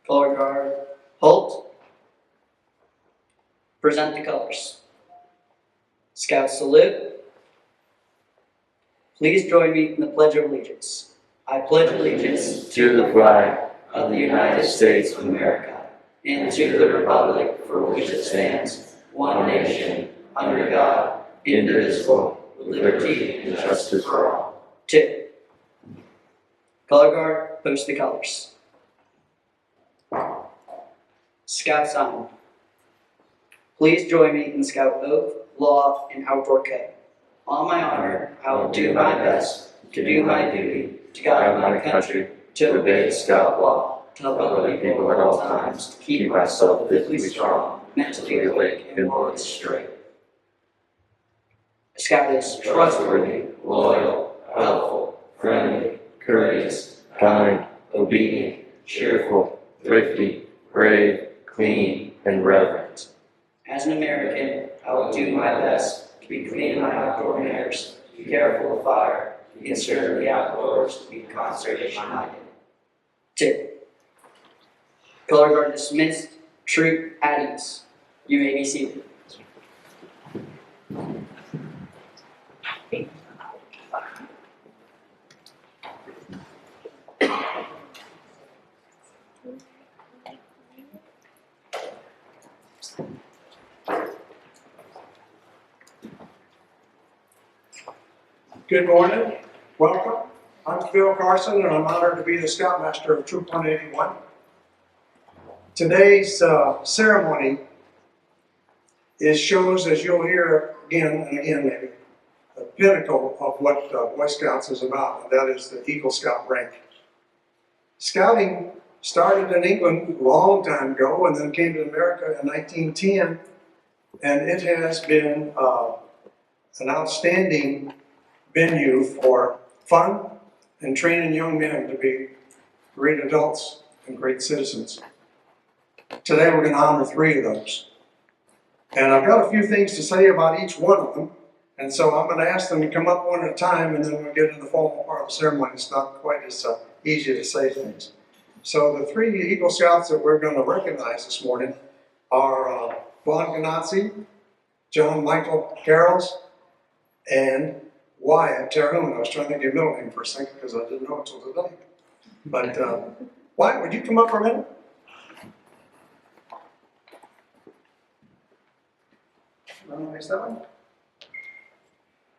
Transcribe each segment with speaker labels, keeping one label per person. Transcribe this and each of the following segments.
Speaker 1: Color guard Holt, present the colors. Scout salute. Please join me in the Pledge of Allegiance. I pledge allegiance
Speaker 2: to the flag of the United States of America and to the republic for which it stands, one nation, under God, indivisible, with liberty and justice for all.
Speaker 1: 2. Color guard, post the colors. Scout sign. Please join me in Scout oath, law, and outdoor code. On my honor, I will do my best to do my duty, to guide my country, to obey the Scout law, to help other people at all times, to keep myself physically strong, mentally awake, and morally straight. A Scout is
Speaker 2: Trustworthy, loyal, helpful, friendly, courteous, kind, obedient, cheerful, thrifty, brave, clean, and reverent.
Speaker 1: As an American, I will do my best to be clean in my outdoor manners, to be careful of fire, to be concerned in the outdoors, to be conservation-minded. 2. Color guard dismissed. Troop at ease. You may be seated.
Speaker 3: Good morning. Welcome. I'm Phil Carson, and I'm honored to be the Scoutmaster of Troop 181. Today's ceremony shows, as you'll hear again and again maybe, the pinnacle of what Boy Scouts is about, and that is the Eagle Scout rank. Scouting started in England a long time ago and then came to America in 1910, and it has been an outstanding venue for fun and training young men to be great adults and great citizens. Today we're going to honor 3 of those. And I've got a few things to say about each one of them, and so I'm going to ask them to come up one at a time, and then we'll get into the formal part of the ceremony. It's not quite as easy to say things. So the 3 Eagle Scouts that we're going to recognize this morning are Gnatzy, John Michael Karrels, and Wyatt TerHune. I was trying to think of your middle name for a second because I didn't know it until today. But Wyatt, would you come up for a minute? Nice that one.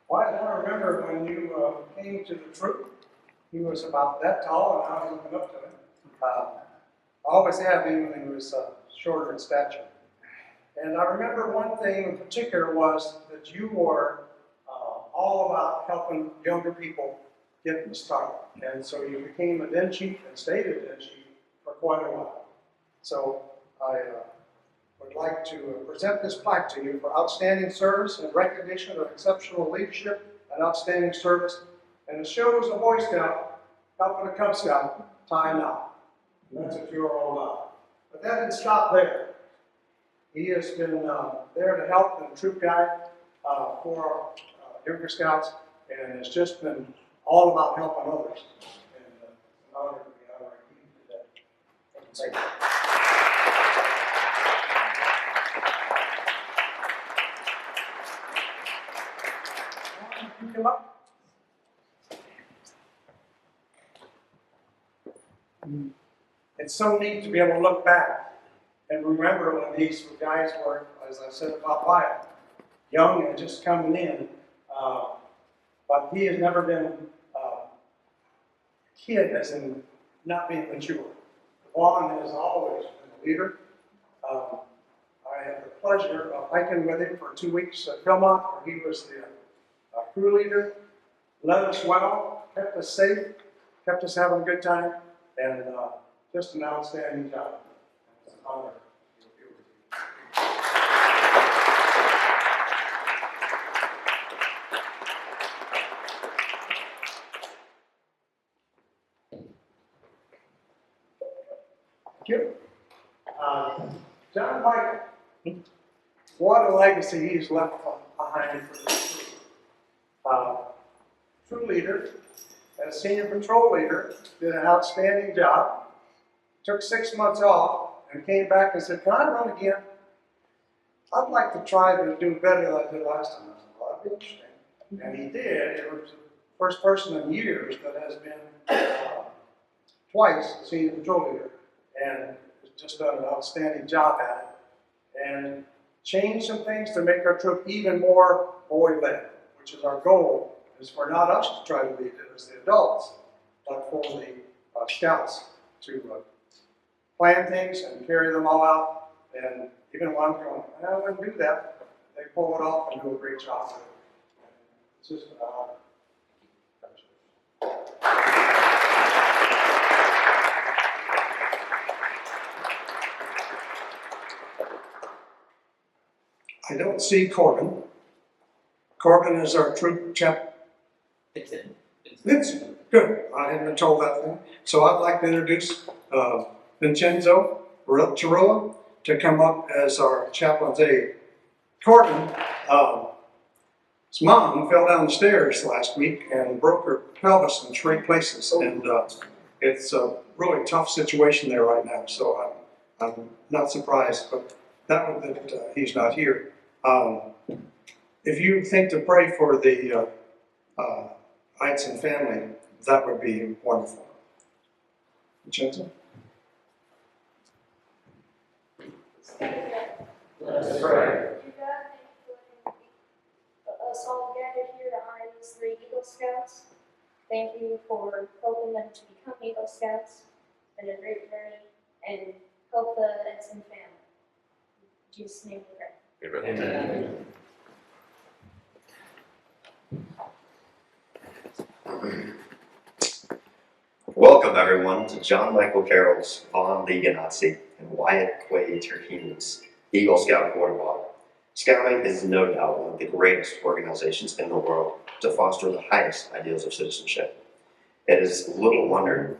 Speaker 3: Wyatt, I remember when you came to the troop, he was about that tall, and I was looking up to him. I always have him when he was shorter in stature. And I remember one thing in particular was that you were all about helping younger people get the start. And so you became a den chief and stayed a den chief for quite a while. So I would like to present this plaque to you for outstanding service and recognition of exceptional leadership and outstanding service. And it shows a Boy Scout helping a Cub Scout tie a knot. And that's what you're all about. But that didn't stop there. He has been there to help and troop guide for younger Scouts, and it's just been all about helping others. And it's an honor to be honoring you today. Thank you. You come up. It's so neat to be able to look back and remember when these guys were, as I said about Wyatt, young and just coming in. But he has never been a kid, as in not being mature. Juan has always been a leader. I had the pleasure of hiking with him for 2 weeks at Philmont, where he was the crew leader, led us well, kept us safe, kept us having a good time, and just an outstanding job. It's an honor to be with you. Thank you. John Michael, what a legacy he's left behind for the troop. Troop leader, as senior patrol leader, did an outstanding job. took 6 months off and came back and said, "Can I run again? I'd like to try to do better than I did last time." I said, "Well, that'd be interesting." And he did. It was the first person in years that has been twice the senior patrol leader, and has just done an outstanding job at it, and changed some things to make our troop even more boy-led, which is our goal, is for not us to try to lead it as the adults, but for the scouts to plan things and carry them all out. And even when I'm going, "I wouldn't do that," they pull it off and do a great job with it. It's just an honor. I don't see Corbin. Corbin is our troop chap. Gnatzy. Good. I hadn't been told that thing. So I'd like to introduce Vincenzo Cirillo to come up as our chaplain's aide. Corbin, his mom fell down the stairs last week and broke her pelvis in 3 places, and it's a really tough situation there right now. So I'm not surprised, but that he's not here. If you think to pray for the Eitzen family, that would be wonderful. Vincenzo?
Speaker 2: Let us pray.
Speaker 4: Dear God, thank you for us all gathered here to honor these 3 Eagle Scouts. Thank you for helping them to become Eagle Scouts. It's been a great journey, and help the Edson family. In Jesus' name we pray.
Speaker 2: Amen.
Speaker 5: Welcome everyone to John Michael Karrels, Von Gnatzy, and Wyatt TerHune's Eagle Scout Quarterback. Scouting is no doubt one of the greatest organizations in the world to foster the highest ideals of citizenship. It is little wonder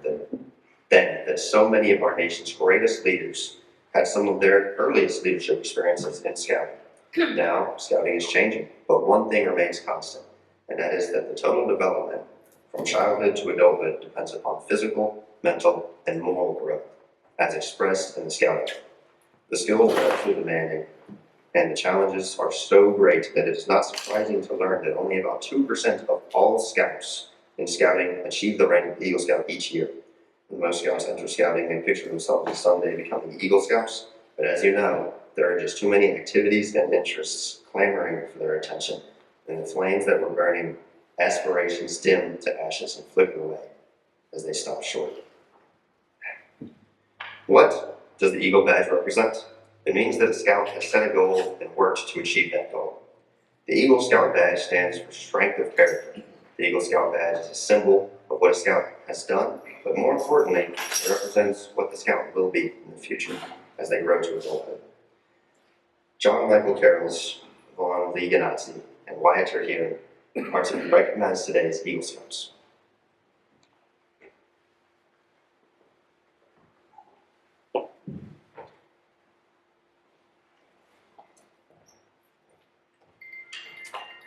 Speaker 5: that so many of our nation's greatest leaders had some of their earliest leadership experiences in scouting. Now, scouting is changing, but one thing remains constant, and that is that the total development from childhood to adulthood depends upon physical, mental, and moral growth, as expressed in the scouting. The skills are so demanding, and the challenges are so great that it is not surprising to learn that only about 2% of all scouts in scouting achieve the rank of Eagle Scout each year. And most scouts enter scouting and picture themselves someday becoming Eagle Scouts, but as you know, there are just too many activities and interests clamoring for their attention, and the flames that were burning aspirations dim to ashes and flicker away as they stop short. What does the Eagle Badge represent? It means that a scout has set a goal and worked to achieve that goal. The Eagle Scout Badge stands for strength of character. The Eagle Scout Badge is a symbol of what a scout has done, but more importantly, it represents what the scout will be in the future as they grow to adulthood. John Michael Karrels, Von Gnatzy, and Wyatt TerHune are to be recognized today as Eagle Scouts.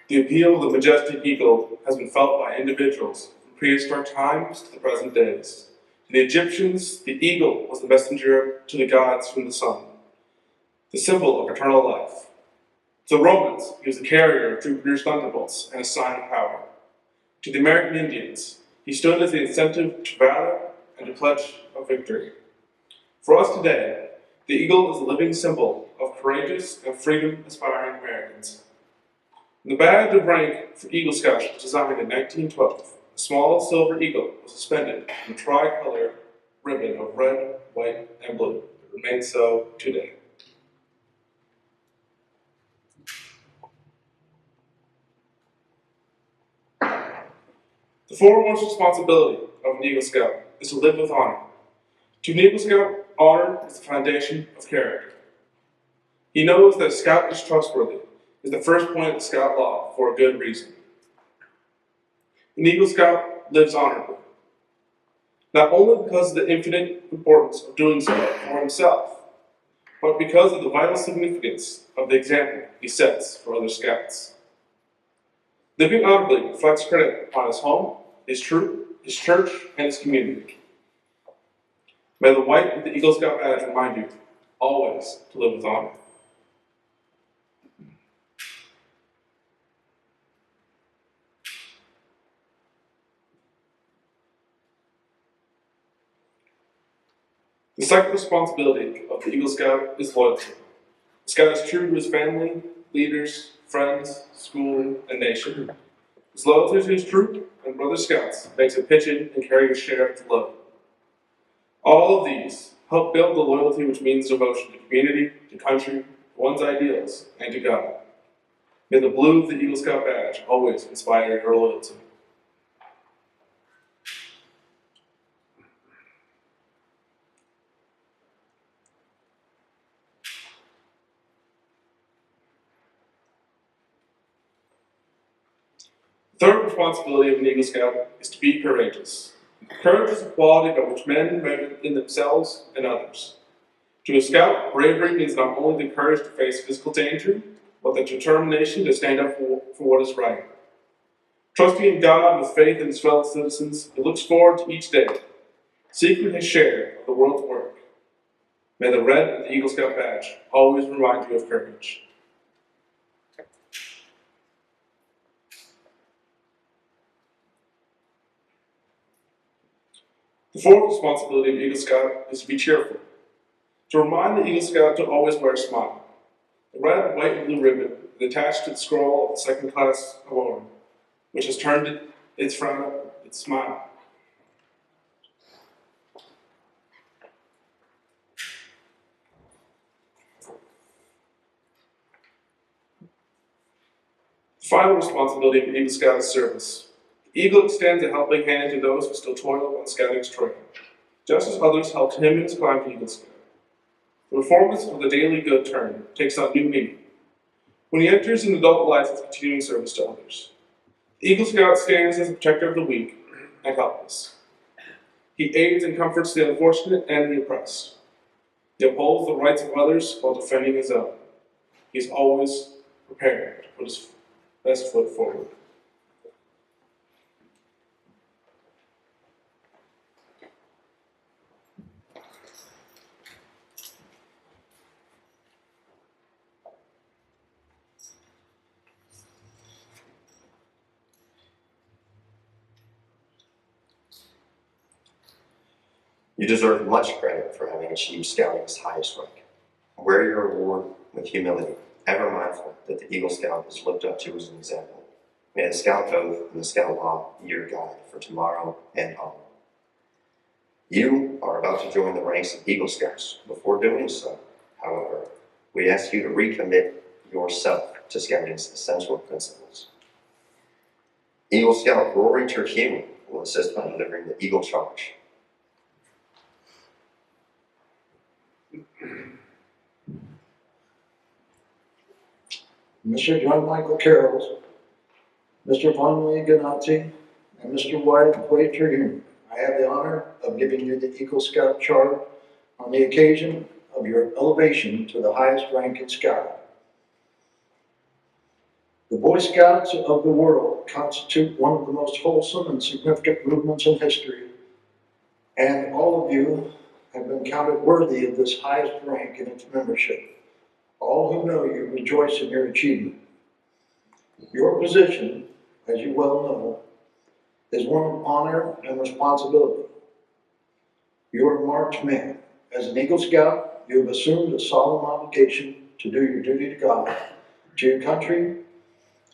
Speaker 6: The appeal of the majestic eagle has been felt by individuals from prehistoric times to the present days. To the Egyptians, the eagle was the messenger to the gods from the sun, the symbol of eternal life. To the Romans, he was the carrier of Jupiter's thunderbolts and a sign of power. To the American Indians, he stood as the incentive to valor and a pledge of victory. For us today, the eagle is a living symbol of courageous and freedom-aspiring Americans. The badge of rank for Eagle Scouts was designed in 1912. A small silver eagle was suspended from a tri-color ribbon of red, white, and blue. It remains so today. The foremost responsibility of an Eagle Scout is to live with honor. To an Eagle Scout, honor is the foundation of character. He knows that a scout is trustworthy, is the first point of the Scout Law for a good reason. An Eagle Scout lives honorably, not only because of the infinite importance of doing so for himself, but because of the vital significance of the example he sets for other Scouts. Living honorably reflects credit upon his home, his troop, his church, and his community. May the white with the Eagle Scout badge remind you always to live with honor. The second responsibility of the Eagle Scout is loyalty. The Scout is true to his family, leaders, friends, school, and nation. His loyalty to his troop and brother Scouts makes him pitch in and carry his share of the load. All of these help build the loyalty which means devotion to community, to country, to one's ideals, and to God. May the blue of the Eagle Scout badge always inspire your loyalty. The third responsibility of an Eagle Scout is to be courageous. Courage is a quality by which men measure in themselves and others. To a Scout, bravery means not only the courage to face physical danger, but the determination to stand up for what is right. Trusting in God with faith in his fellow citizens, he looks forward to each day, seeking his share of the world's work. May the red of the Eagle Scout badge always remind you of courage. The fourth responsibility of Eagle Scout is to be cheerful. To remind the Eagle Scout to always wear a smile. The red, white, and blue ribbon is attached to the scroll of the second class award, which has turned its frown its smile. The final responsibility of Eagle Scout is service. The Eagle extends a helping hand to those who still toil on scouting's trail, just as others helped him in his climb to Eagle Scout. The performance of the daily good turn takes on new meaning when he enters an adult life of continuing service to others. The Eagle Scout stands as a protector of the weak and helpless. He aids and comforts the unfortunate and the oppressed. He upholds the rights of others while defending his own. He is always prepared to put his best foot forward.
Speaker 5: You deserve much credit for having achieved scouting's highest rank. Wear your award with humility, ever mindful that the Eagle Scout is looked up to as an example. May the Scout Oath and the Scout Law be your guide for tomorrow and on. You are about to join the ranks of Eagle Scouts. Before doing so, however, we ask you to recommit yourself to scouting's essential principles. Eagle Scout Wyatt TerHune will assist by delivering the Eagle Charge.
Speaker 7: Mr. John Michael Karrels, Mr. Gnatzy, and Mr. Wyatt TerHune, I have the honor of giving you the Eagle Scout Charge on the occasion of your elevation to the highest rank in Scouting. The Boy Scouts of the world constitute one of the most wholesome and significant movements in history, and all of you have been counted worthy of this highest rank in its membership. All who know you rejoice in your achievement. Your position, as you well know, is one of honor and responsibility. You are a marked man. As an Eagle Scout, you have assumed a solemn obligation to do your duty to God, to your country,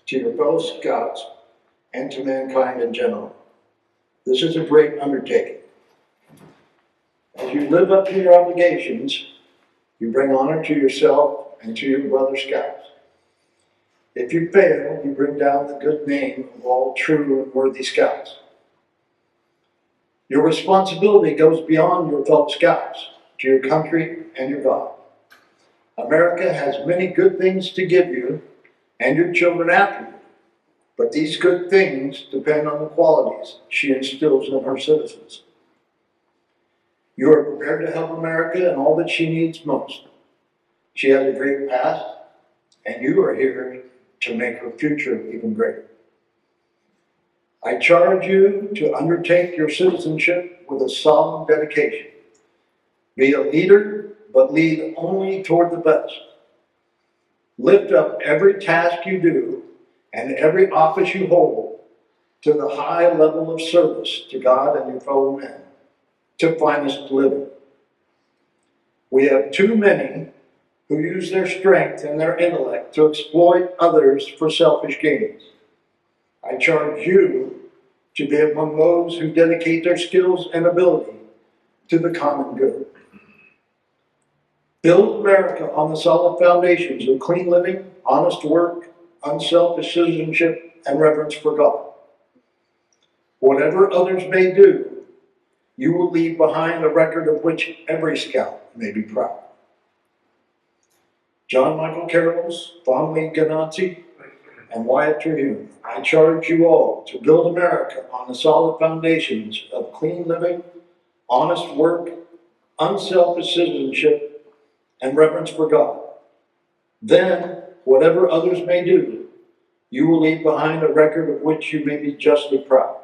Speaker 7: to your fellow Scouts, and to mankind in general. This is a great undertaking. As you live up to your obligations, you bring honor to yourself and to your brother Scouts. If you fail, you bring down the good name of all true and worthy Scouts. Your responsibility goes beyond your fellow Scouts, to your country and your God. America has many good things to give you and your children after you, but these good things depend on the qualities she instills in her citizens. You are prepared to help America in all that she needs most. She has a great past, and you are here to make her future even greater. I charge you to undertake your citizenship with a solemn dedication, Be a leader, but lead only toward the best. Lift up every task you do and every office you hold to the high level of service to God and your fellow men, to finest living. We have too many who use their strength and their intellect to exploit others for selfish gains. I charge you to be among those who dedicate their skills and ability to the common good. Build America on the solid foundations of clean living, honest work, unselfish citizenship, and reverence for God. Whatever others may do, you will leave behind a record of which every scout may be proud. John Michael Karrels, Gnatzy, and Wyatt TerHune, I charge you all to build America on the solid foundations of clean living, honest work, unselfish citizenship, and reverence for God. Then, whatever others may do, you will leave behind a record of which you may be justly proud.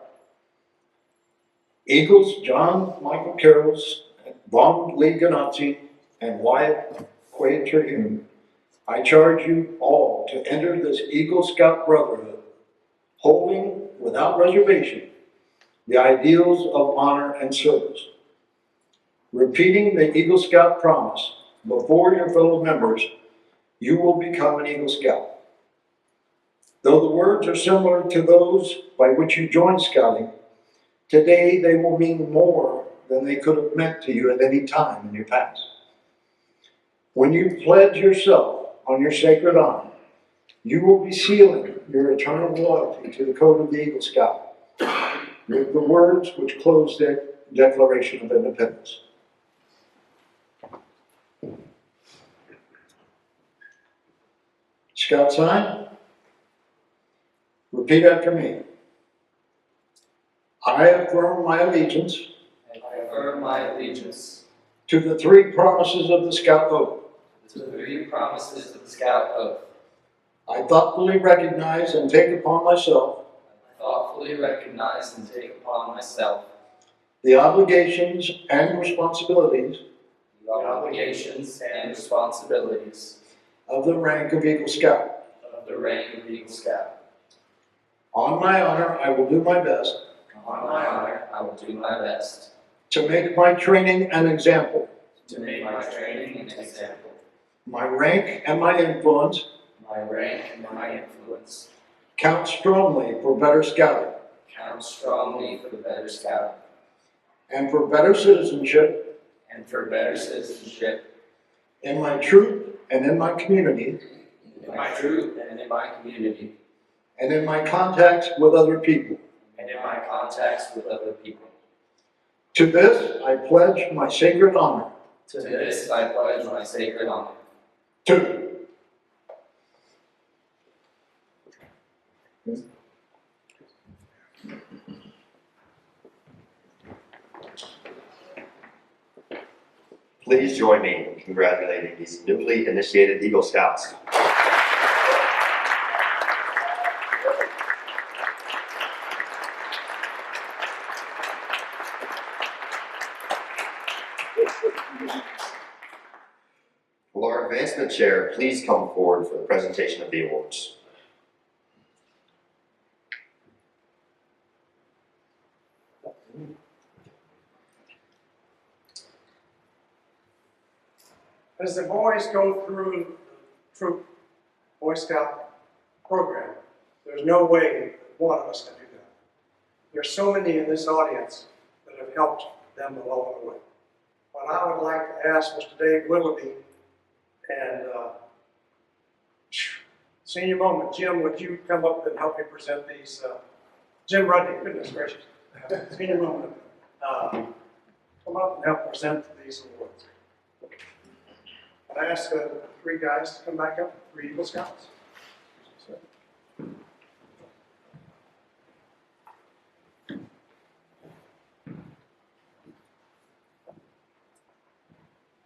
Speaker 7: Eagles John Michael Karrels, Gnatzy, and Wyatt TerHune, I charge you all to enter this Eagle Scout Brotherhood, holding without reservation the ideals of honor and service. Repeating the Eagle Scout promise before your fellow members, you will become an Eagle Scout. Though the words are similar to those by which you joined scouting, today they will mean more than they could have meant to you at any time in your past. When you pledge yourself on your sacred honor, you will be sealing your eternal loyalty to the code of the Eagle Scout with the words which close their Declaration of Independence. Scout sign. Repeat after me. I affirm my allegiance
Speaker 2: I affirm my allegiance
Speaker 7: to the three promises of the Scout Oath.
Speaker 2: to the three promises of the Scout Oath.
Speaker 7: I thoughtfully recognize and take upon myself
Speaker 2: I thoughtfully recognize and take upon myself
Speaker 7: the obligations and responsibilities
Speaker 2: the obligations and responsibilities
Speaker 7: of the rank of Eagle Scout.
Speaker 2: of the rank of Eagle Scout.
Speaker 7: On my honor, I will do my best
Speaker 2: On my honor, I will do my best
Speaker 7: to make my training an example,
Speaker 2: to make my training an example,
Speaker 7: my rank and my influence
Speaker 2: my rank and my influence
Speaker 7: count strongly for better scouting
Speaker 2: count strongly for the better scouting
Speaker 7: and for better citizenship
Speaker 2: and for better citizenship
Speaker 7: in my troop and in my community
Speaker 2: in my troop and in my community
Speaker 7: and in my contacts with other people.
Speaker 2: and in my contacts with other people.
Speaker 7: To this, I pledge my sacred honor.
Speaker 2: To this I pledge my sacred honor.
Speaker 7: Two.
Speaker 5: Please join me in congratulating these newly initiated Eagle Scouts. Will our advancement chair please come forward for the presentation of the awards?
Speaker 3: As the boys go through the troop Boy Scout program, there's no way one of us can do that. There's so many in this audience that have helped them along the way. But I would like to ask Mr. Dave Willoughby and senior moment, Jim, would you come up and help me present these? Jim Rudnick, goodness gracious. Senior moment, come up and help present these awards. I ask the three guys to come back up, three Eagle Scouts.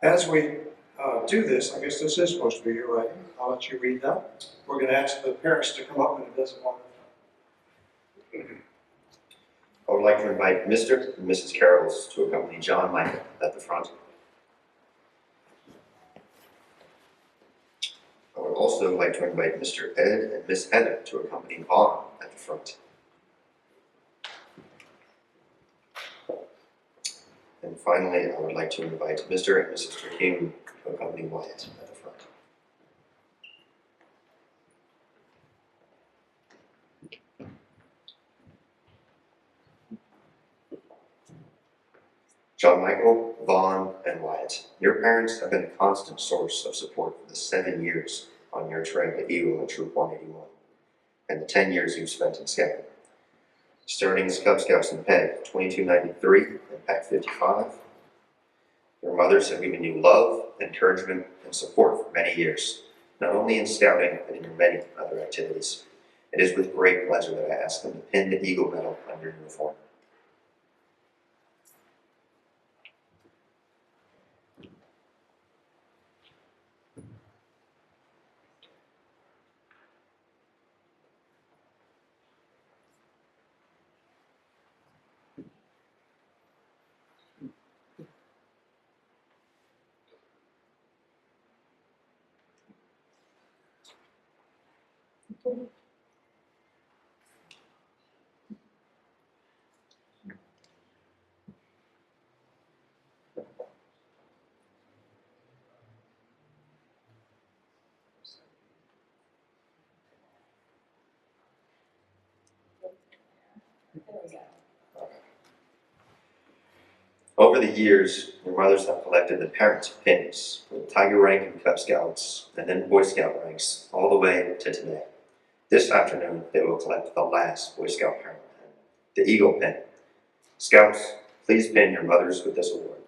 Speaker 3: As we do this, I guess this is supposed to be your writing. I'll let you read that. We're going to ask the parents to come up and it doesn't want to.
Speaker 5: I would like to invite Mr. and Mrs. Karrels to accompany John Michael at the front. also like to invite Mr. Ed and Miss Heather to accompany Vaughn at the front. And finally, I would like to invite Mr. and Mrs. TerHune to accompany Wyatt at the front. John Michael, Vaughn, and Wyatt, your parents have been a constant source of support for the 7 years on your trail to Eagle and Troop 181, and the 10 years you've spent in Scouting. Starting as Cub Scouts in PEG 2293 and Pack 55, your mothers have given you love, encouragement, and support for many years, not only in Scouting, but in your many other activities. It is with great pleasure that I ask them to pin the Eagle Medal on your uniform. Over the years, your mothers have collected the parents' pins for the Tiger rank in Cub Scouts and then Boy Scout ranks all the way to today. This afternoon, they will collect the last Boy Scout parent pin, the Eagle pin. Scouts, please pin your mothers with this award.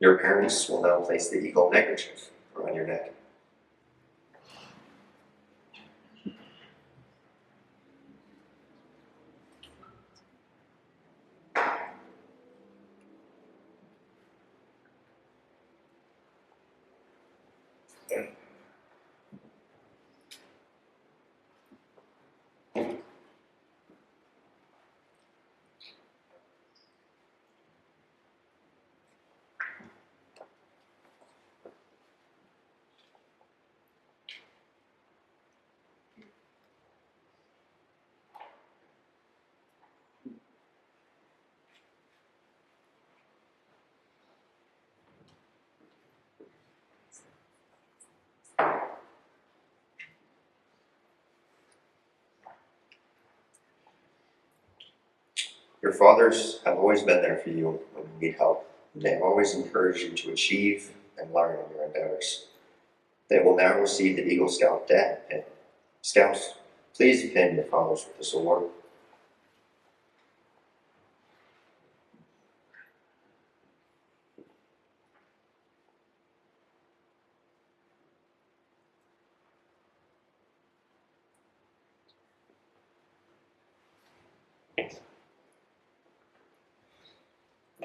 Speaker 5: Your parents will now place the Eagle neckerchief around your neck. Your fathers have always been there for you when you need help. They have always encouraged you to achieve and learn in your endeavors. They will now receive the Eagle Scout Dad pin. Scouts, please pin your fathers with this award.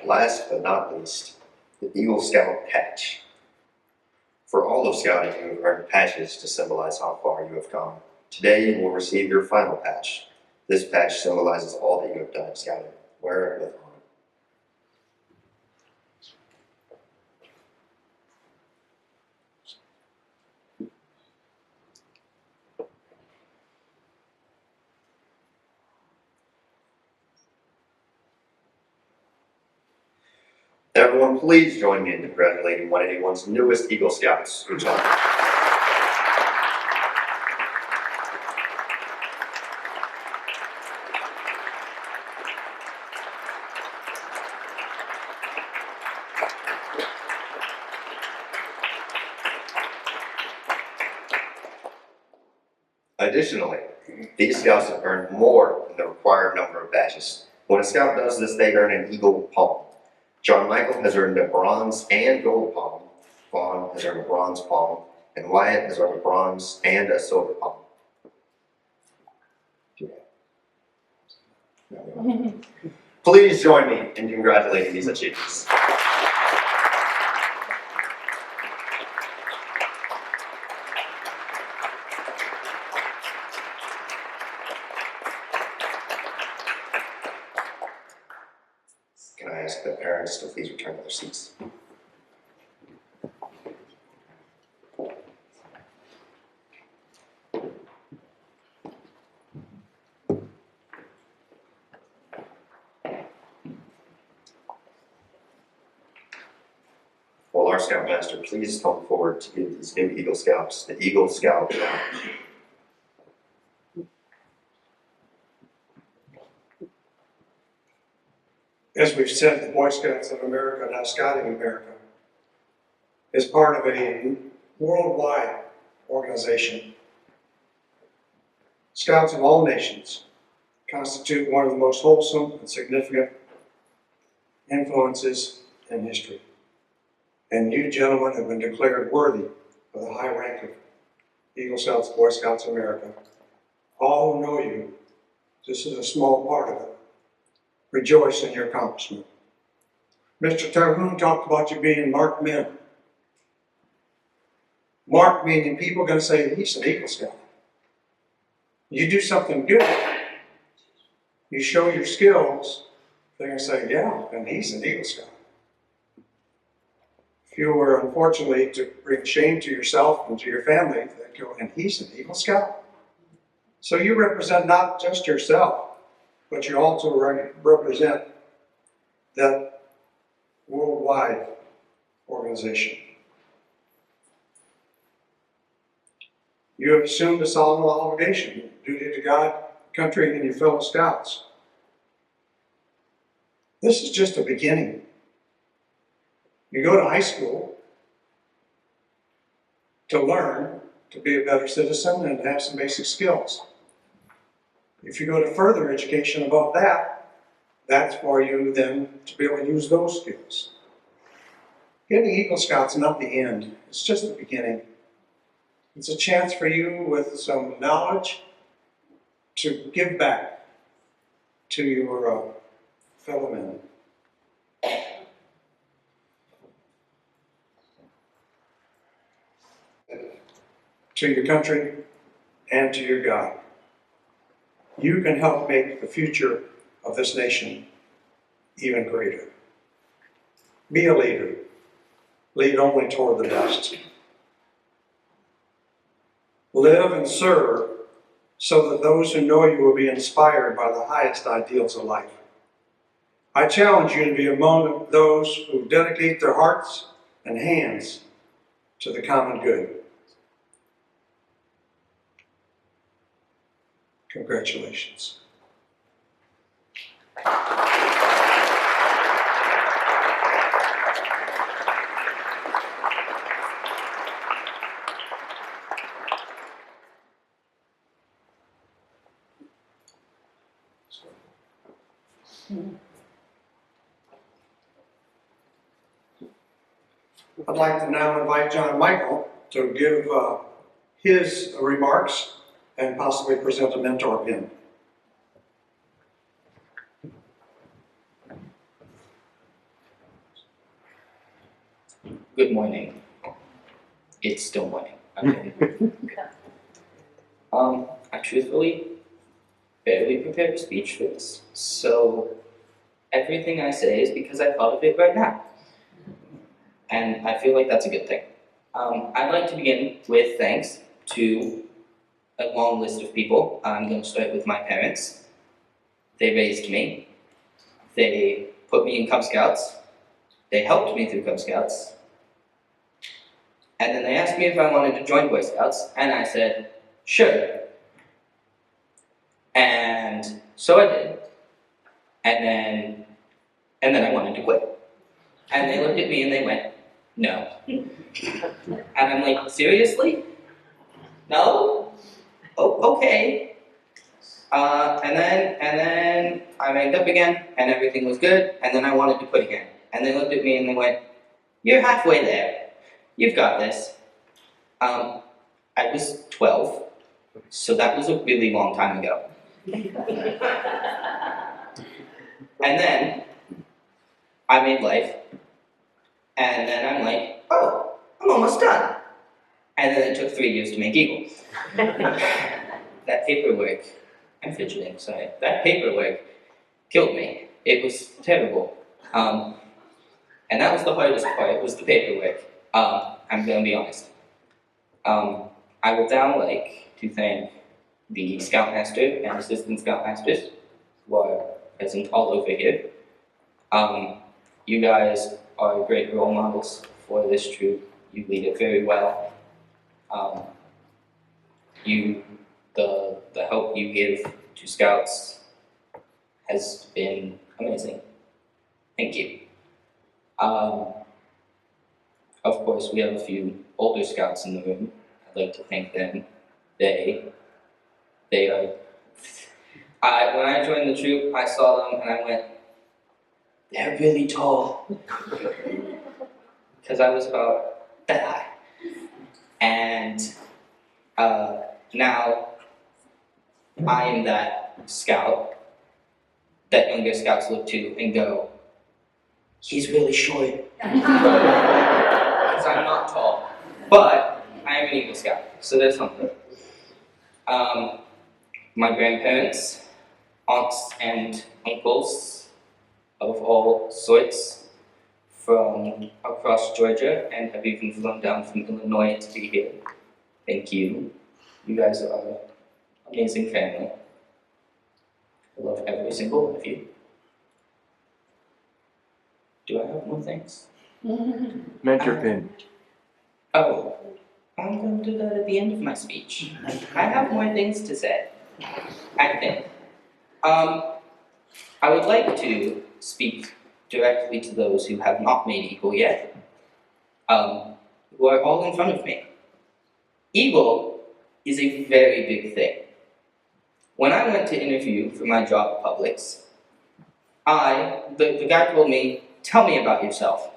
Speaker 5: Last but not least, the Eagle Scout patch. For all of Scouting, you have earned patches to symbolize how far you have come. Today, you will receive your final patch. This patch symbolizes all that you have done in Scouting. Wear it with honor. Everyone, please join me in congratulating 181's newest Eagle Scouts. Good job. Additionally, these Scouts have earned more than the required number of badges. When a Scout does this, they earn an Eagle palm. John Michael has earned a bronze and gold palm, Vaughn has earned a bronze palm, and Wyatt has earned a bronze and a silver palm. Please join me in congratulating these achievements. Can I ask the parents to please return to their seats? Will our Scoutmaster please come forward to give these new Eagle Scouts the Eagle Scout Challenge?
Speaker 3: As we've said, the Boy Scouts of America, now Scouting America, is part of a worldwide organization. Scouts of all nations constitute one of the most wholesome and significant influences in history. And you gentlemen have been declared worthy of the high rank of Eagle Scouts, Boy Scouts of America. All who know you, this is a small part of it. Rejoice in your accomplishment. Mr. TerHune talked about you being marked men. Marked meaning people are going to say, he's an Eagle Scout. You do something good, you show your skills, they're going to say, yeah, and he's an Eagle Scout. If you were, unfortunately, to bring shame to yourself and to your family, they'd go, and he's an Eagle Scout. So you represent not just yourself, but you also represent that worldwide organization. You have assumed a solemn obligation, duty to God, country, and your fellow scouts. This is just a beginning. You go to high school to learn to be a better citizen and have some basic skills. If you go to further education above that, that's for you then to be able to use those skills. Getting Eagle Scouts is not the end, it's just the beginning. It's a chance for you with some knowledge to give back to your fellow men. To your country and to your God. You can help make the future of this nation even greater. Be a leader. Lead only toward the best. Live and serve so that those who know you will be inspired by the highest ideals of life. I challenge you to be among those who dedicate their hearts and hands to the common good. Congratulations. I'd like to now invite John Michael to give his remarks and possibly present a mentor pin.
Speaker 2: Good morning. It's still morning. I truthfully barely prepared a speech for this, so everything I say is because I thought of it right now. And I feel like that's a good thing. I'd like to begin with thanks to a long list of people. I'm going to start with my parents. They raised me. They put me in Cub Scouts. They helped me through Cub Scouts. And then they asked me if I wanted to join Boy Scouts, and I said, sure. And so I did. And then I wanted to quit. And they looked at me and they went, no. And I'm like, seriously? No? Oh, okay. And then I ranked up again, and everything was good, and then I wanted to quit again. And they looked at me and they went, you're halfway there. You've got this. I was 12, so that was a really long time ago. And then I made life, and then I'm like, oh, I'm almost done. And then it took 3 years to make Eagle. That paperwork, I'm fidgeting, sorry. That paperwork killed me. It was terrible. And that was the hardest part, was the paperwork. I'm gonna be honest. I would now like to thank the Scoutmaster and Assistant Scoutmasters who are present all over here. You guys are great role models for this troop. You lead it very well. The help you give to Scouts has been amazing. Thank you. Of course, we have a few older Scouts in the room. I'd like to thank them. They are. When I joined the troop, I saw them and I went, they're really tall. Because I was about that high. And now I am that Scout that younger Scouts look to and go, he's really short. Because I'm not tall. But I am an Eagle Scout, so there's something. My grandparents, aunts and uncles of all sorts from across Georgia and have even flown down from Illinois to be here. Thank you. You guys are an amazing family. I love every single one of you. Do I have more things?
Speaker 6: Mentor pin.
Speaker 2: Oh, I'm going to do that at the end of my speech. I have more things to say, I think. I would like to speak directly to those who have not made Eagle yet, who are all in front of me. Eagle is a very big thing. When I went to interview for my job at Publix, the guy told me, tell me about yourself.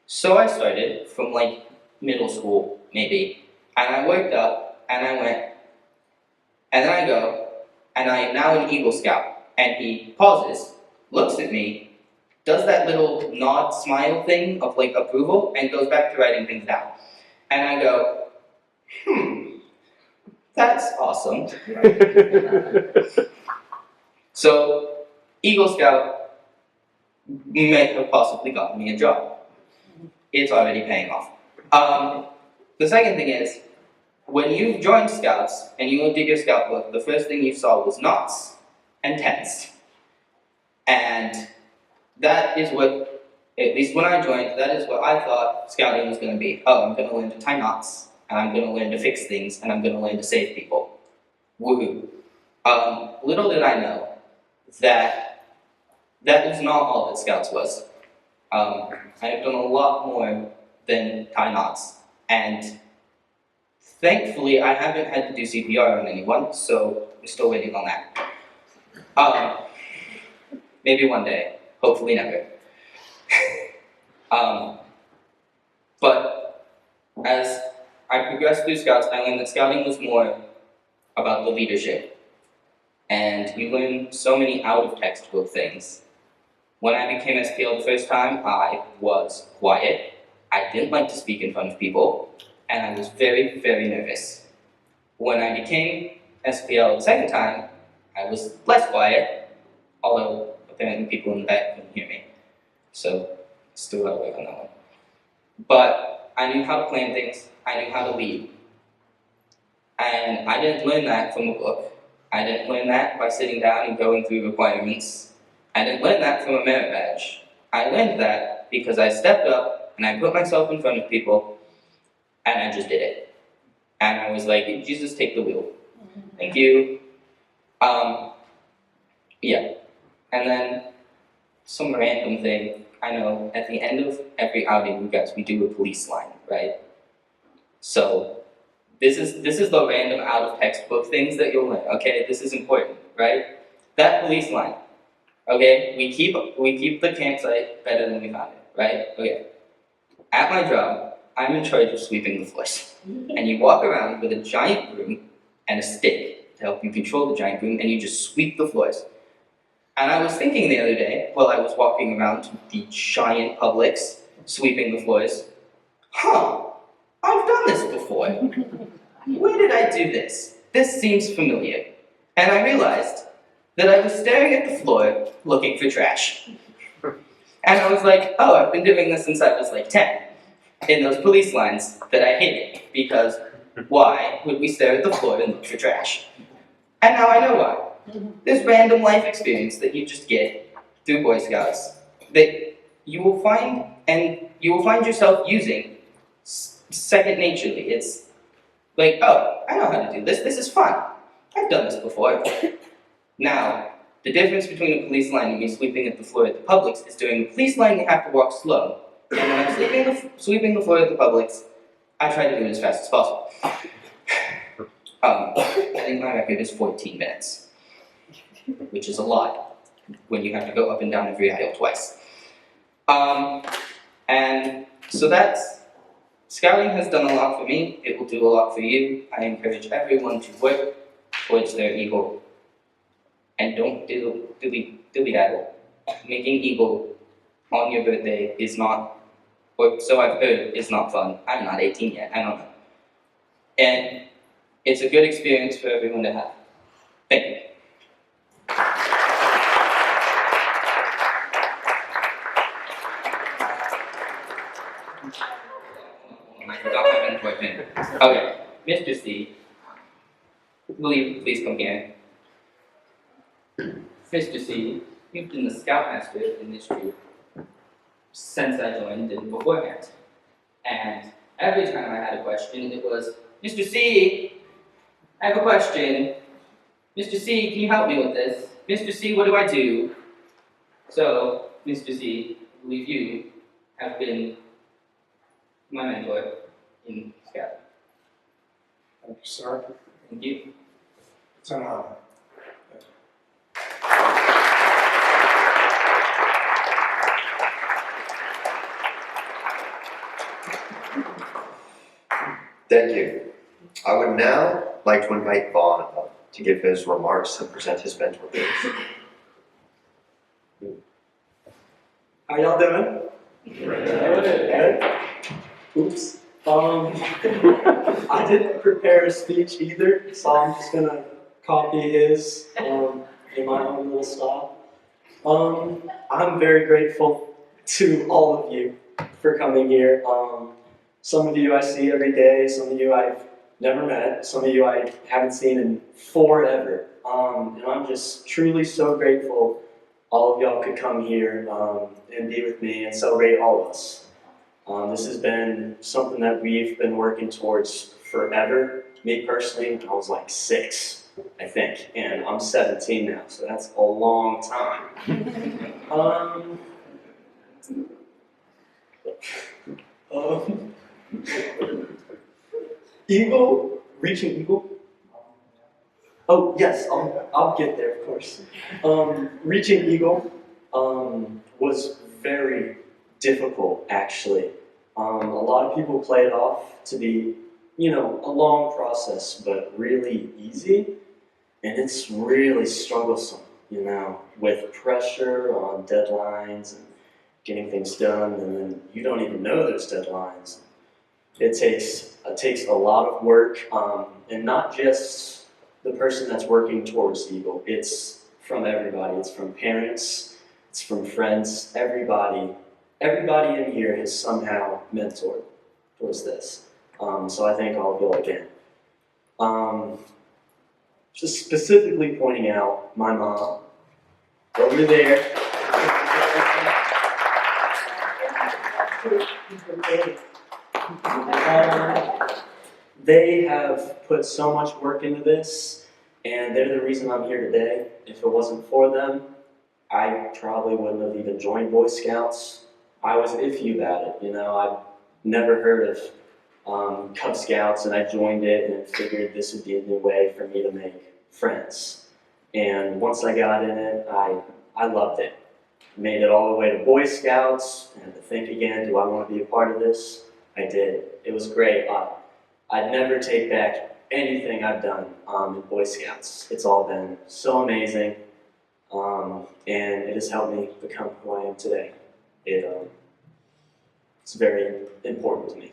Speaker 2: So I started from like middle school, maybe, and I worked up, and I went, and then I go, and I am now an Eagle Scout. And he pauses, looks at me, does that little nod smile thing of like approval, and goes back to writing things down. And I go, that's awesome. So, Eagle Scout may have possibly gotten me a job. It's already paying off. The second thing is, when you joined Scouts and you looked at your Scout book, the first thing you saw was knots and tents. And that is what, at least when I joined, that is what I thought Scouting was going to be. Oh, I'm going to learn to tie knots, and I'm going to learn to fix things, and I'm going to learn to save people. Woohoo. Little did I know that that was not all that Scouts was. I have done a lot more than tie knots, and thankfully I haven't had to do CPR on anyone, so we're still waiting on that. Maybe one day, hopefully never. But as I progressed through Scouts, I learned that Scouting was more about the leadership. And you learn so many out-of-textbook things. When I became SPL the first time, I was quiet. I didn't like to speak in front of people, and I was very, very nervous. When I became SPL the second time, I was less quiet, although apparently people in the back couldn't hear me. So, still got to work on that one. But I knew how to plan things, I knew how to lead. And I didn't learn that from a book. I didn't learn that by sitting down and going through requirements. I didn't learn that from a merit badge. I learned that because I stepped up and I put myself in front of people and I just did it. And I was like, Jesus, take the wheel. Thank you. Yeah. And then some random thing. I know at the end of every outing, you guys, we do a police line, right? So this is the random out of textbook things that you'll learn. Okay, this is important, right? That police line. Okay, we keep the campsite better than we found it, right? Okay. At my job, I'm in charge of sweeping the floors. And you walk around with a giant broom and a stick to help you control the giant broom, and you just sweep the floors. And I was thinking the other day, while I was walking around the giant Publix, sweeping the floors, I've done this before. Where did I do this? This seems familiar. And I realized that I was staring at the floor looking for trash. And I was like, oh, I've been doing this since I was like 10, in those police lines that I hated, because why would we stare at the floor and look for trash? And now I know why. This random life experience that you just get through Boy Scouts that you will find, and you will find yourself using second naturally. It's like, oh, I know how to do this. This is fun. I've done this before. Now, the difference between a police line and me sweeping at the floor at the Publix is during the police line you have to walk slow. And when I'm sweeping the floor at the Publix, I try to do it as fast as possible. I think my record is 14 minutes, which is a lot when you have to go up and down every aisle twice. And so scouting has done a lot for me. It will do a lot for you. I encourage everyone to work towards their eagle. And don't dilly-daddle. Making eagle on your birthday is not, or so I've heard, is not fun. I'm not 18 yet, I don't know. And it's a good experience for everyone to have. Thank you. I forgot my mentor pin. Okay, Mr. C, will you please come here? Mr. C, you've been the scoutmaster in this troop since I joined and beforehand. And every time I had a question, it was, Mr. C, I have a question. Mr. C, can you help me with this? Mr. C, what do I do? So, Mr. C, I believe you have been my mentor in Scout.
Speaker 3: Thank you, sir.
Speaker 2: Thank you.
Speaker 3: It's an honor.
Speaker 5: Thank you. I would now like to invite Vaughn up to give his remarks and present his mentor piece.
Speaker 8: How y'all doing? Good. Oops. I didn't prepare a speech either, so I'm just gonna copy his in my own little style. I'm very grateful to all of you for coming here. Some of you I see every day, some of you I've never met, some of you I haven't seen in forever. And I'm just truly so grateful all of y'all could come here and be with me and celebrate all of us. This has been something that we've been working towards forever. Me personally, I was like 6, I think, and I'm 17 now, so that's a long time. Eagle, reaching eagle. Oh yes, I'll get there, of course. Reaching eagle was very difficult, actually. A lot of people play it off to be, a long process, but really easy. And it's really strugglesome, with pressure on deadlines and getting things done, and then you don't even know those deadlines. It takes a lot of work, and not just the person that's working towards Eagle. It's from everybody. It's from parents. It's from friends. Everybody in here has somehow mentored towards this. So I thank all of y'all again. Just specifically pointing out my mom over there. They have put so much work into this, and they're the reason I'm here today. If it wasn't for them, I probably wouldn't have even joined Boy Scouts. I was iffy about it, I'd never heard of Cub Scouts, and I joined it and figured this would be a new way for me to make friends. And once I got in it, I loved it. Made it all the way to Boy Scouts, and to think again, do I want to be a part of this? I did. It was great. I'd never take back anything I've done in Boy Scouts. It's all been so amazing. and it has helped me become who I am today. It's very important to me.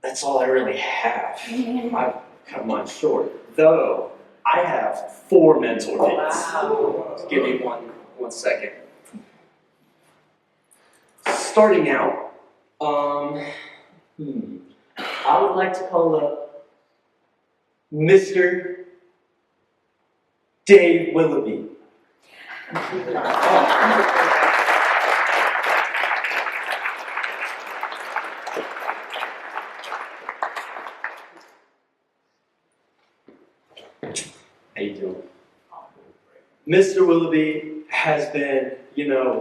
Speaker 8: That's all I really have. I've cut mine short, though I have 4 mentor kids.
Speaker 1: Wow.
Speaker 8: Give me one second. Starting out, I would like to call up Mr. Dave Willoughby. How you doing? Mr. Willoughby has been,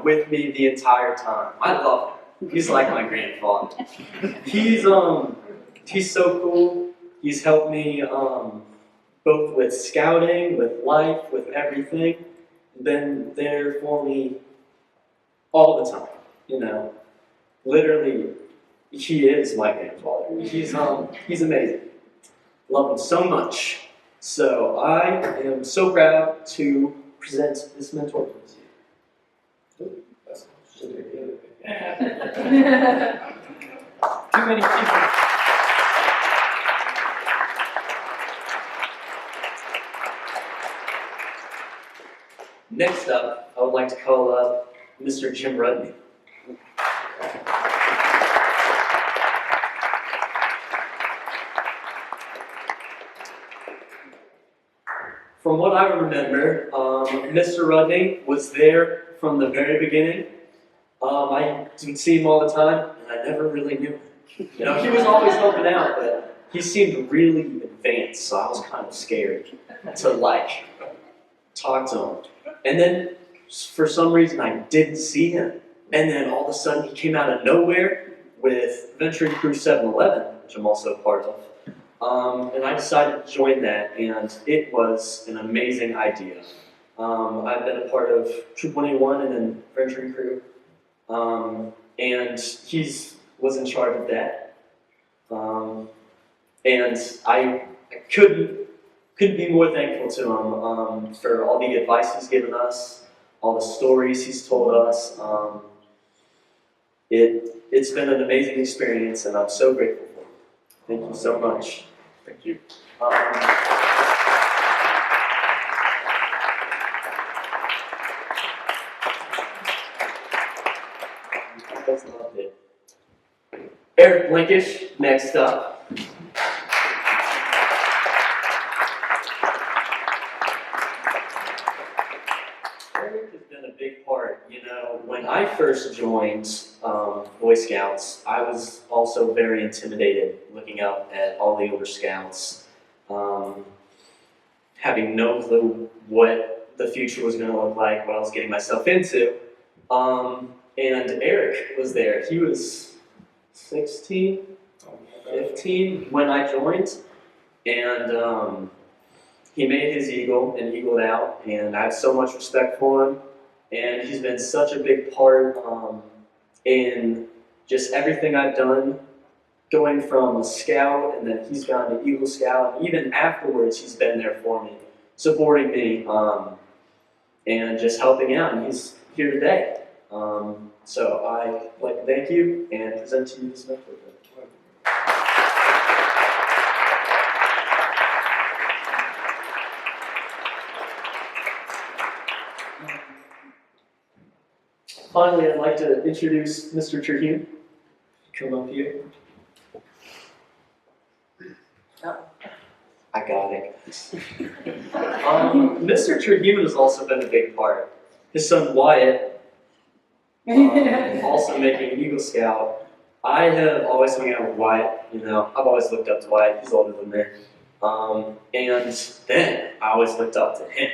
Speaker 8: with me the entire time. I love him. He's like my grandfather. He's so cool. He's helped me both with scouting, with life, with everything. Been there for me all the time. Literally, he is my grandfather. He's amazing. Love him so much. So I am so proud to present this mentor to you. Too many people. Next up, I would like to call up Mr. Jim Rudney. From what I remember, Mr. Rudney was there from the very beginning. I would see him all the time, and I never really knew him. He was always helping out, but he seemed really advanced, so I was kind of scared to talk to him. And then, for some reason, I didn't see him. And then all of a sudden, he came out of nowhere with Venturing Crew 711, which I'm also a part of. And I decided to join that, and it was an amazing idea. I've been a part of Troop 181 and then Venturing Crew, and he was in charge of that. And I couldn't be more thankful to him for all the advice he's given us, all the stories he's told us. It's been an amazing experience, and I'm so grateful for it. Thank you so much.
Speaker 6: Thank you.
Speaker 8: Eric Blinkish, next up. Eric has been a big part. When I first joined Boy Scouts, I was also very intimidated looking up at all the older scouts, having no clue what the future was going to look like, what I was getting myself into. And Eric was there. He was 16, 15 when I joined, and he made his eagle and eagled out, and I have so much respect for him, and he's been such a big part in just everything I've done, going from a scout, and then he's gone to Eagle Scout, and even afterwards he's been there for me, supporting me, and just helping out, and he's here today. So I'd like to thank you and present to you this mentor. Finally, I'd like to introduce Mr. TerHune. Come up here. I got it. Mr. TerHune has also been a big part. His son Wyatt, also making Eagle Scout. I have always hung out with Wyatt. I've always looked up to Wyatt. He's older than me. And then I always looked up to him.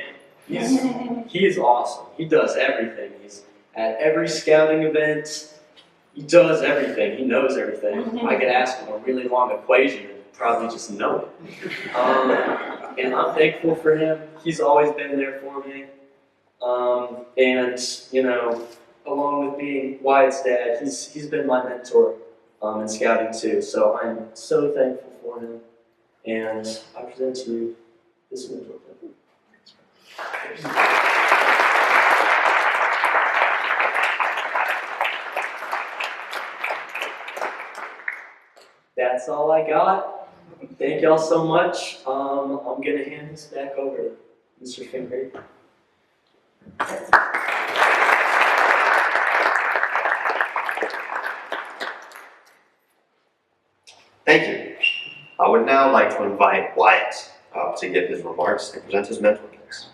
Speaker 8: He's awesome. He does everything. He's at every scouting event. He does everything. He knows everything. I could ask him a really long equation and he'd probably just know it. And I'm thankful for him. He's always been there for me. And along with being Wyatt's dad, he's been my mentor in scouting too. So I'm so thankful for him. And I present to you this mentor. That's all I got. Thank y'all so much. I'm gonna hand this back over to Mr. Fingery.
Speaker 5: Thank you. I would now like to invite Wyatt up to give his remarks and present his mentor picks.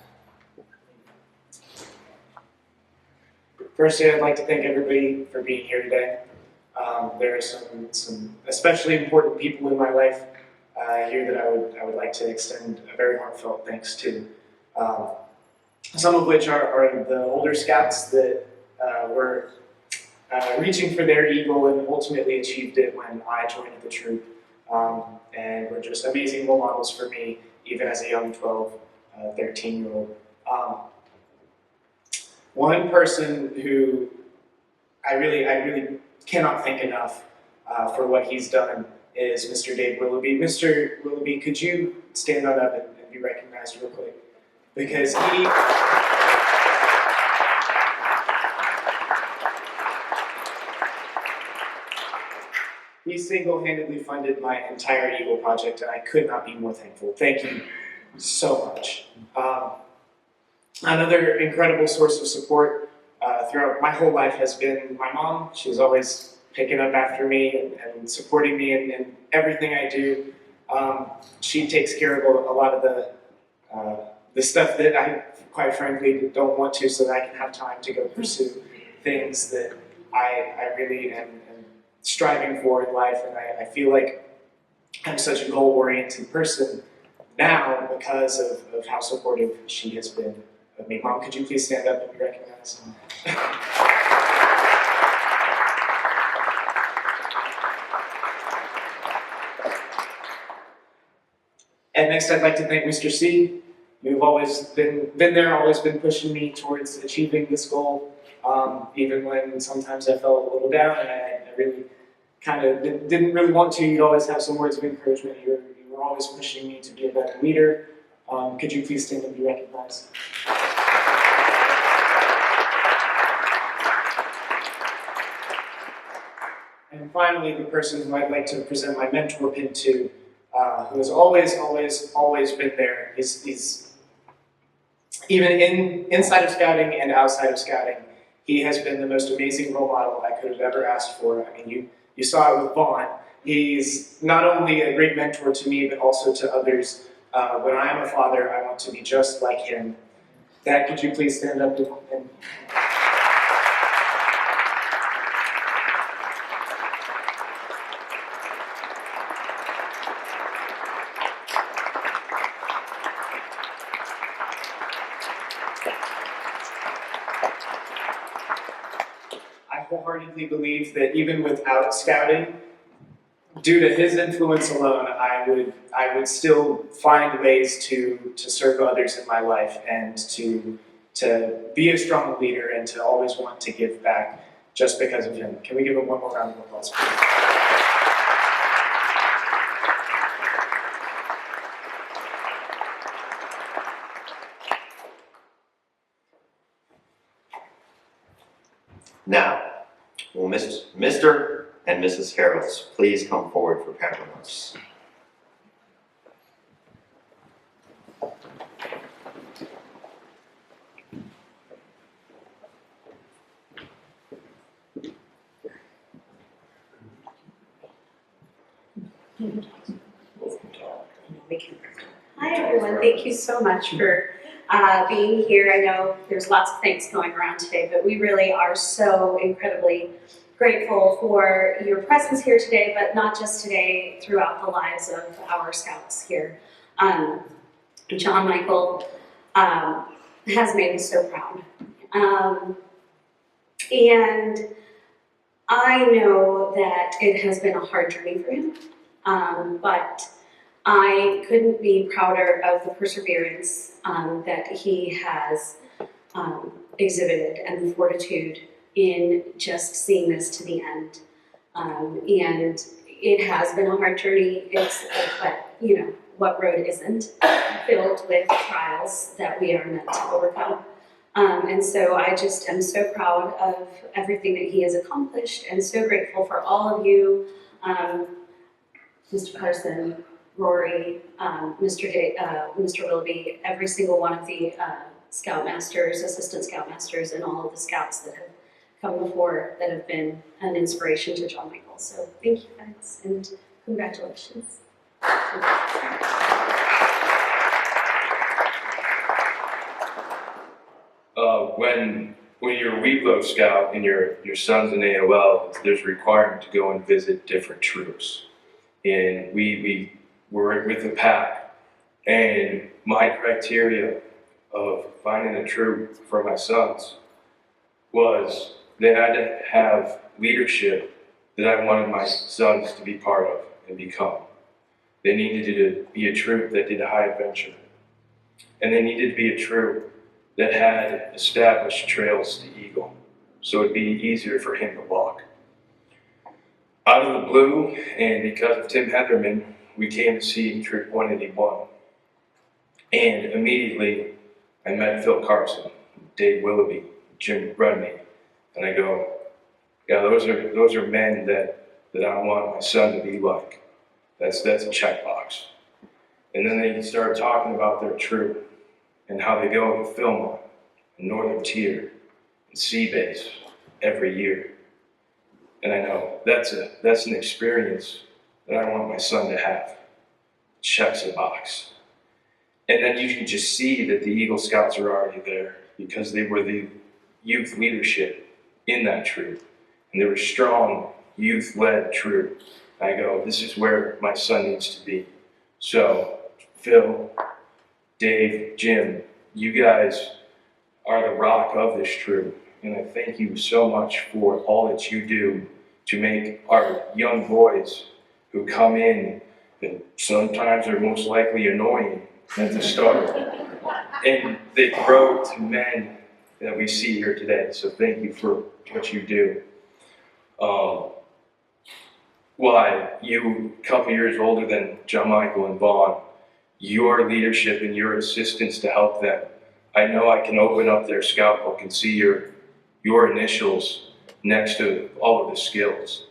Speaker 9: Firstly, I'd like to thank everybody for being here today. There are some especially important people in my life here that I would like to extend a very heartfelt thanks to. Some of which are the older scouts that were reaching for their eagle and ultimately achieved it when I joined the troop, and were just amazing role models for me, even as a young 12, 13-year-old. One person who I really cannot thank enough for what he's done is Mr. Dave Willoughby. Mr. Willoughby, could you stand on up and be recognized real quick? Because he single-handedly funded my entire Eagle project, and I could not be more thankful. Thank you so much. Another incredible source of support throughout my whole life has been my mom. She was always picking up after me and supporting me in everything I do. She takes care of a lot of the stuff that I, quite frankly, don't want to, so that I can have time to go pursue things that I really am striving for in life. And I feel like I'm such a goal-oriented person now because of how supportive she has been of me. Mom, could you please stand up and be recognized? And next, I'd like to thank Mr. C. You've always been there, always been pushing me towards achieving this goal, even when sometimes I felt a little down and I really kind of didn't really want to. You'd always have some words of encouragement. You were always pushing me to be a better leader. Could you please stand and be recognized? And finally, the person who I'd like to present my mentor pin to, who has always been there. He's even inside of scouting and outside of scouting, he has been the most amazing role model I could have ever asked for. I mean, you saw it with Vaughn. He's not only a great mentor to me, but also to others. When I am a father, I want to be just like him. Dad, could you please stand up and I wholeheartedly believe that even without scouting, due to his influence alone, I would still find ways to serve others in my life and to be a strong leader and to always want to give back just because of him. Can we give him one more round of applause?
Speaker 5: Now, will Mr. and Mrs. Karrels please come forward for parent remarks?
Speaker 10: Hi everyone, thank you so much for being here. I know there's lots of things going around today, but we really are so incredibly grateful for your presence here today, but not just today, throughout the lives of our scouts here. John Michael has made me so proud. And I know that it has been a hard journey for him, but I couldn't be prouder of the perseverance that he has exhibited and the fortitude in just seeing this to the end. And it has been a hard journey, but you know, what road isn't filled with trials that we are meant to overcome. And so I just am so proud of everything that he has accomplished and so grateful for all of you, Mr. Carson, Rory, Mr. Willoughby, every single one of the Scoutmasters, Assistant Scoutmasters, and all of the Scouts that have come before that have been an inspiration to John Michael. So thank you guys and congratulations.
Speaker 2: When you're a Weeblo Scout and your son's in AOL, there's a requirement to go and visit different troops. And we were with the pack, and my criteria of finding a troop for my sons was they had to have leadership that I wanted my sons to be part of and become. They needed to be a troop that did high adventure. And they needed to be a troop that had established trails to Eagle, so it'd be easier for him to walk. Out of the blue, and because of Tim Heatherman, we came to see Troop 181. And immediately, I met Phil Carson, Dave Willoughby, Jim Rudney, and I go, yeah, those are men that I want my son to be like. That's a checkbox. And then they start talking about their troop and how they go to Philmont, and Northern Tier, and Sea Base every year. And I know that's an experience that I want my son to have. Checks a box. And then you can just see that the Eagle Scouts are already there because they were the youth leadership in that troop. And they were strong, youth-led troop. I go, this is where my son needs to be. So, Phil, Dave, Jim, you guys are the rock of this troop. And I thank you so much for all that you do to make our young boys who come in and sometimes are most likely annoying at the start. And they grow to men that we see here today. So thank you for what you do. Why, you a couple years older than John Michael and Vaughn, your leadership and your assistance to help them. I know I can open up their scout book and see your initials next to all of the skills.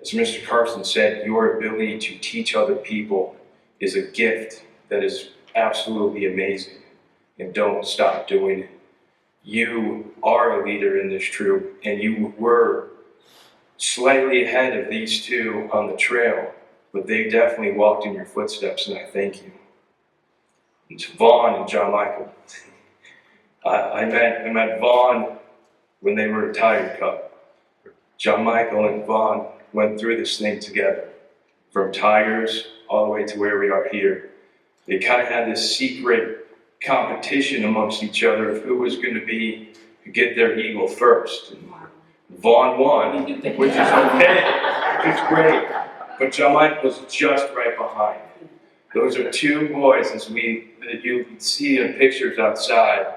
Speaker 2: As Mr. Carson said, your ability to teach other people is a gift that is absolutely amazing, and don't stop doing it. You are a leader in this troop, and you were slightly ahead of these two on the trail, but they definitely walked in your footsteps, and I thank you. And to Vaughn and John Michael, I met Vaughn when they were a Tiger Cub. John Michael and Vaughn went through this thing together, from Tigers all the way to where we are here. They kind of had this secret competition amongst each other of who was going to get their eagle first. And Vaughn won, which is okay, which is great. But John Michael was just right behind. Those are two boys, that you can see in pictures outside,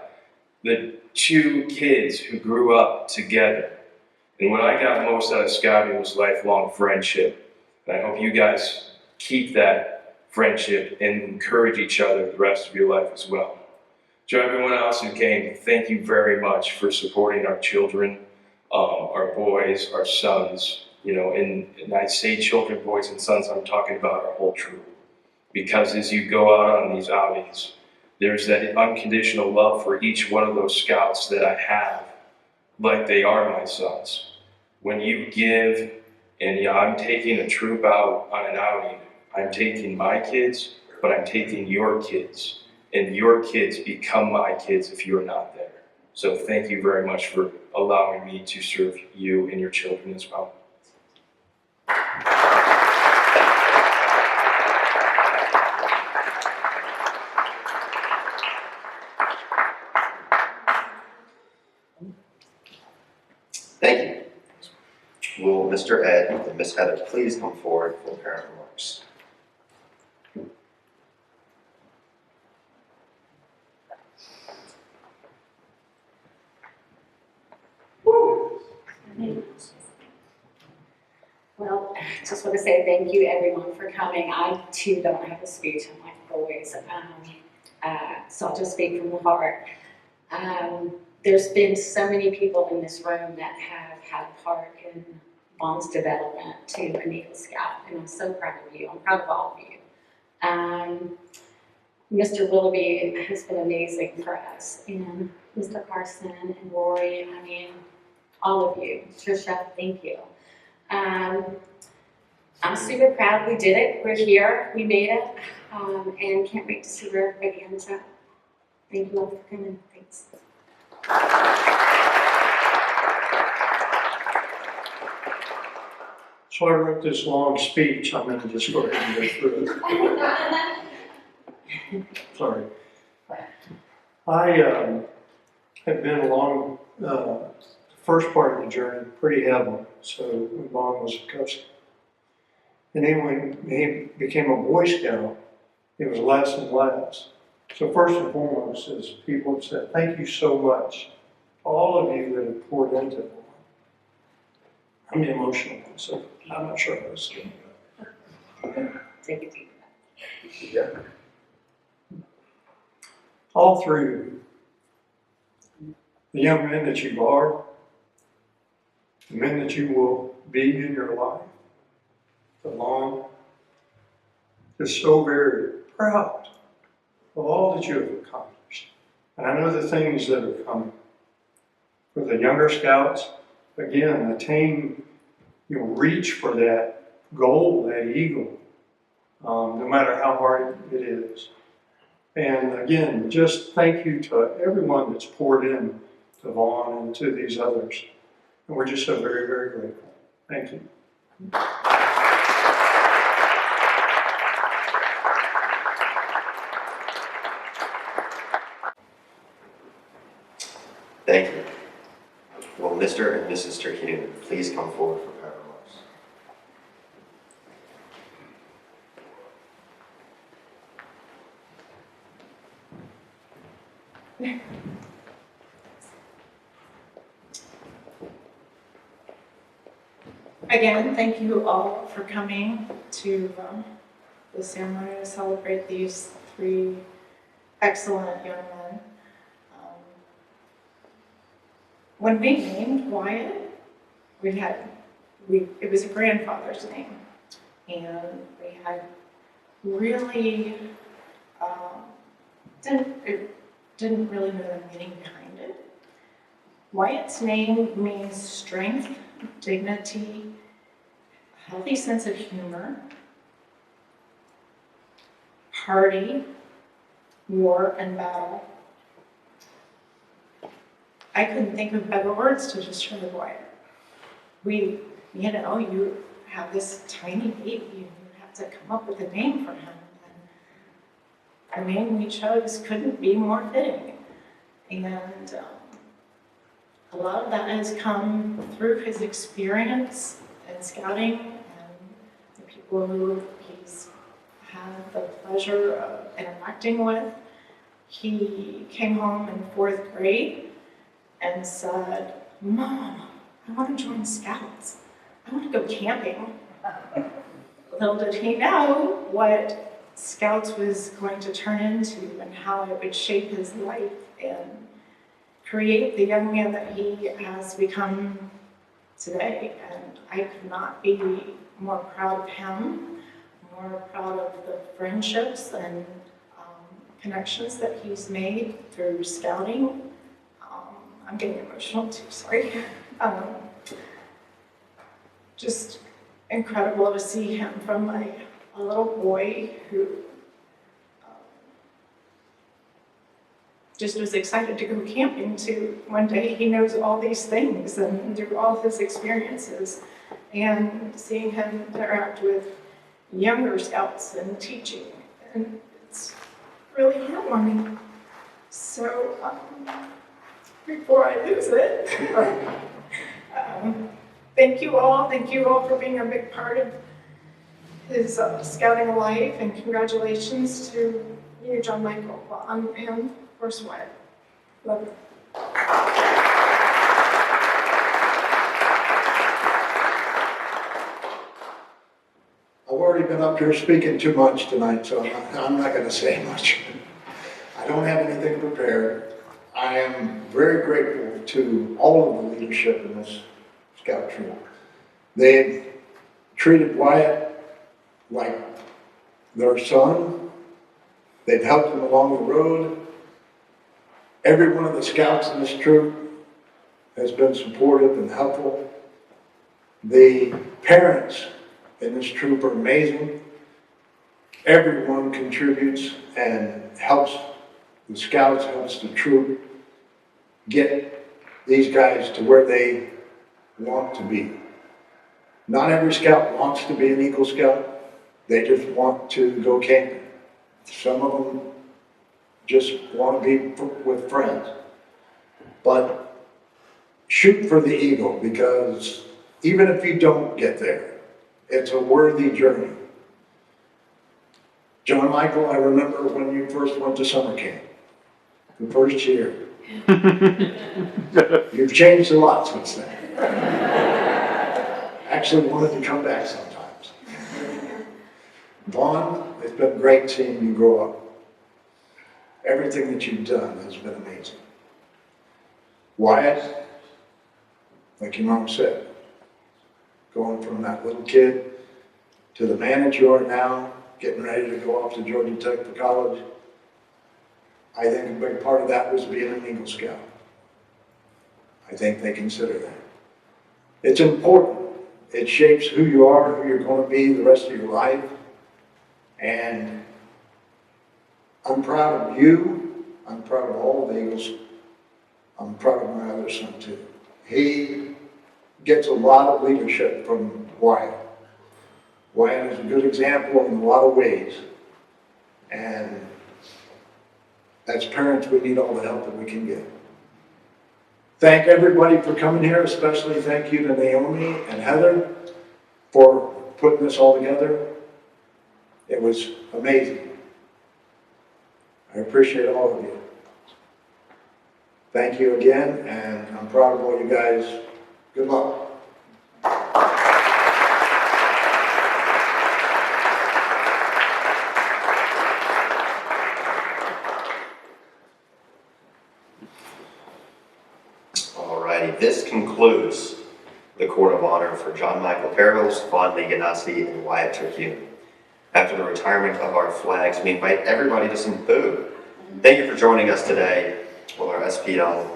Speaker 2: the two kids who grew up together. And what I got most out of scouting was lifelong friendship. And I hope you guys keep that friendship and encourage each other the rest of your life as well. To everyone else who came, thank you very much for supporting our children, our boys, our sons. And I say children, boys, and sons, I'm talking about our whole troop. Because as you go out on these outings, there's that unconditional love for each one of those scouts that I have, like they are my sons. When you give, and I'm taking a troop out on an outing, I'm taking my kids, but I'm taking your kids. And your kids become my kids if you're not there. So thank you very much for allowing me to serve you and your children as well.
Speaker 5: Thank you. Will Mr. Ed and Ms. Heather please come forward for parent remarks?
Speaker 10: Well, just want to say thank you everyone for coming. I too don't have a speech. I'm like boys. So I'll just speak from the heart. There's been so many people in this room that have had a part in Vaughn's development to an Eagle Scout, and I'm so proud of you. I'm proud of all of you. Mr. Willoughby has been amazing for us, and Mr. Carson and Rory, I mean, all of you. Trisha, thank you. I'm super proud we did it. We're here, we made it, and can't wait to see where everybody ends up. Thank you all for coming. Thanks.
Speaker 7: So I wrote this long speech, I'm gonna just go ahead and go through it. Sorry. I have been along the first part of the journey pretty heavily. So when Vaughn was a Cub Scout. And then when he became a Boy Scout, it was less and less. So first and foremost, as people have said, thank you so much, all of you that have poured into it. I'm emotional, so I'm not sure how to say it.
Speaker 10: Take it deep.
Speaker 7: Yeah. All through the young men that you are, the men that you will be in your life, the long, just so very proud of all that you have accomplished. And I know the things that are coming. For the younger scouts, again, attain, reach for that goal, that eagle, no matter how hard it is. And again, just thank you to everyone that's poured in to Vaughn and to these others. And we're just so very, very grateful. Thank you.
Speaker 5: Thank you. Will Mr. and Mrs. TerHune please come forward for prayer remarks?
Speaker 11: Again, thank you all for coming to the ceremony to celebrate these three excellent young men. When we named Wyatt, it was a grandfather's name, and we had really didn't really know the meaning behind it. Wyatt's name means strength, dignity, a healthy sense of humor, hardy, war and battle. I couldn't think of better words to describe Wyatt. You have this tiny baby and you have to come up with a name for him. And the name we chose couldn't be more fitting. And a lot of that has come through his experience in scouting and the people who he's had the pleasure of interacting with. He came home in 4th grade and said, "Mom, I want to join Scouts. I want to go camping." Little did he know what Scouts was going to turn into and how it would shape his life and create the young man that he has become today. And I could not be more proud of him, more proud of the friendships and connections that he's made through scouting. I'm getting emotional too, sorry. Just incredible to see him from a little boy who just was excited to go camping to one day he knows all these things and through all his experiences, and seeing him interact with younger scouts and teaching, and it's really heartwarming. So before I lose it, thank you all for being a big part of his scouting life, and congratulations to you, John Michael, and of course Wyatt. Love you.
Speaker 7: I've already been up here speaking too much tonight, so I'm not gonna say much. I don't have anything prepared. I am very grateful to all of the leadership in this scout troop. They've treated Wyatt like their son. They've helped him along the road. Every one of the scouts in this troop has been supportive and helpful. The parents in this troop are amazing. Everyone contributes and helps the scouts, helps the troop get these guys to where they want to be. Not every scout wants to be an Eagle Scout. They just want to go camping. Some of them just want to be with friends. But shoot for the Eagle, because even if you don't get there, it's a worthy journey. John Michael, I remember when you first went to summer camp, the first year. You've changed a lot since then. Actually wanted to come back sometimes. Vaughn, it's been great seeing you grow up. Everything that you've done has been amazing. Wyatt, like your mom said, going from that little kid to the man that you are now, getting ready to go off to Georgia Tech for college. I think a big part of that was being an Eagle Scout. I think they consider that. It's important. It shapes who you are, who you're going to be the rest of your life. And I'm proud of you. I'm proud of all of the Eagles. I'm proud of my other son too. He gets a lot of leadership from Wyatt. Wyatt is a good example in a lot of ways. And as parents, we need all the help that we can get. Thank everybody for coming here, especially thank you to Naomi and Heather for putting this all together. It was amazing. I appreciate all of you. Thank you again, and I'm proud of all you guys. Good luck.
Speaker 5: Alrighty, this concludes the Court of Honor for John Michael Karrels, Gnatzy, and Wyatt TerHune. After the retirement of our flags, we invite everybody to some food. Thank you for joining us today. Will our SPL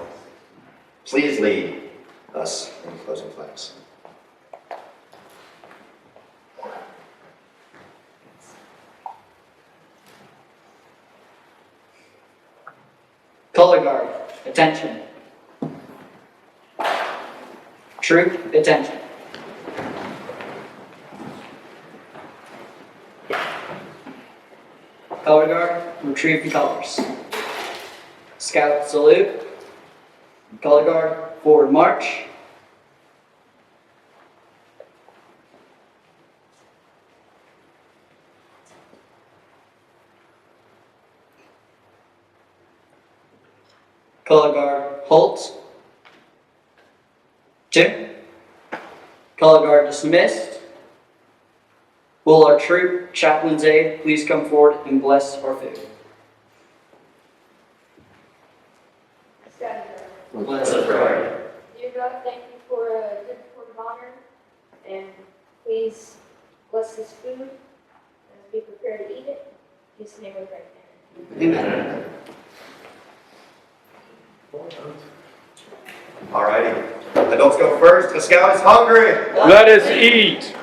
Speaker 5: please lead us in closing flags?
Speaker 1: Color guard, attention. Troop, attention. Color guard, retrieve the colors. Scout salute. Color guard, forward march. Color guard, halt. Jim. Color guard dismissed. Will our troop chaplain's aide please come forward and bless our food? Bless us, Lord.
Speaker 4: Dear God, thank you for a good court of honor, and please bless this food as we prepare to eat it. In Jesus' name we pray.
Speaker 1: Amen.
Speaker 5: Alrighty, adults go first. The scout is hungry.
Speaker 2: Let us eat.